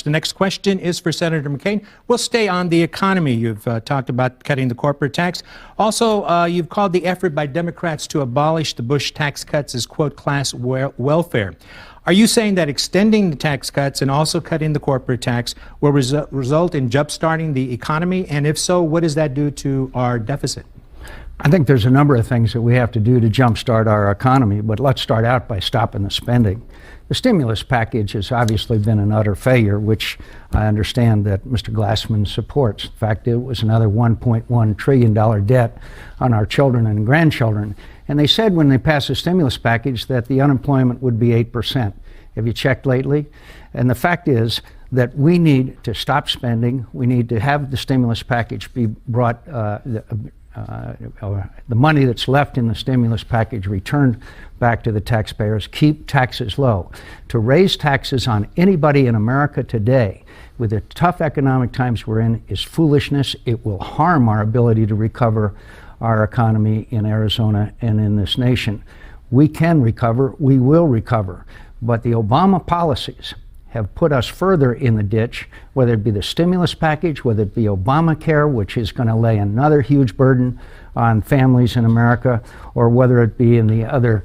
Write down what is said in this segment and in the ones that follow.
The next question is for Senator McCain. We'll stay on the economy. You've talked about cutting the corporate tax. Also, you've called the effort by Democrats to abolish the Bush tax cuts as, quote, class welfare. Are you saying that extending the tax cuts and also cutting the corporate tax will result in jumpstarting the economy? And if so, what does that do to our deficit? I think there's a number of things that we have to do to jumpstart our economy, but let's start out by stopping the spending. The stimulus package has obviously been an utter failure, which I understand that Mr. Glassman supports. In fact, it was another $1.1 trillion debt on our children and grandchildren. And they said when they passed the stimulus package that the unemployment would be 8%. Have you checked lately? And the fact is that we need to stop spending. We need to have the stimulus package be brought, the money that's left in the stimulus package returned back to the taxpayers, keep taxes low. To raise taxes on anybody in America today with the tough economic times we're in is foolishness. It will harm our ability to recover our economy in Arizona and in this nation. We can recover, we will recover, but the Obama policies have put us further in the ditch, whether it be the stimulus package, whether it be Obamacare, which is going to lay another huge burden on families in America, or whether it be in the other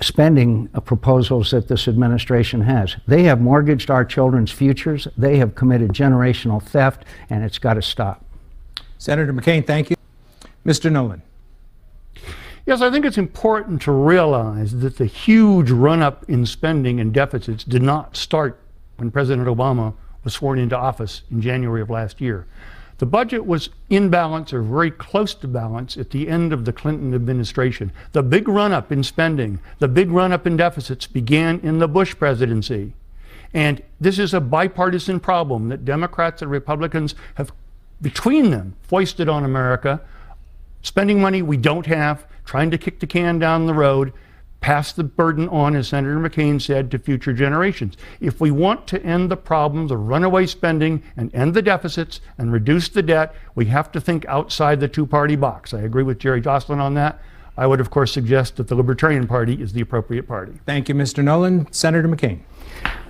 spending proposals that this administration has. They have mortgaged our children's futures. They have committed generational theft, and it's got to stop. Senator McCain, thank you. Mr. Nolan. Yes, I think it's important to realize that the huge run-up in spending and deficits did not start when President Obama was sworn into office in January of last year. The budget was in balance or very close to balance at the end of the Clinton administration. The big run-up in spending, the big run-up in deficits began in the Bush presidency. And this is a bipartisan problem that Democrats and Republicans have, between them, foisted on America. Spending money we don't have, trying to kick the can down the road, pass the burden on, as Senator McCain said, to future generations. If we want to end the problems of runaway spending and end the deficits and reduce the debt, we have to think outside the two-party box. I agree with Jerry Joslyn on that. I would, of course, suggest that the Libertarian Party is the appropriate party. Thank you, Mr. Nolan. Senator McCain.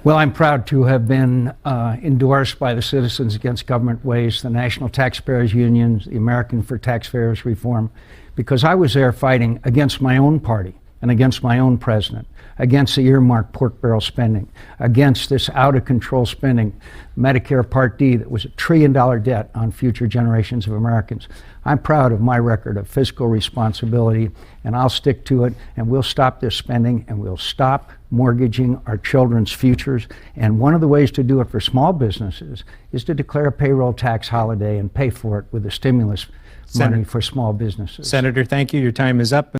Well, I'm proud to have been endorsed by the Citizens Against Government Waste, the National Taxpayers Union, the American for Taxpayers Reform, because I was there fighting against my own party and against my own president, against the earmarked pork barrel spending, against this out-of-control spending, Medicare Part D that was $1 trillion debt on future generations of Americans. I'm proud of my record of fiscal responsibility, and I'll stick to it, and we'll stop this spending, and we'll stop mortgaging our children's futures. And one of the ways to do it for small businesses is to declare a payroll tax holiday and pay for it with the stimulus money for small businesses. Senator, thank you. Your time is up.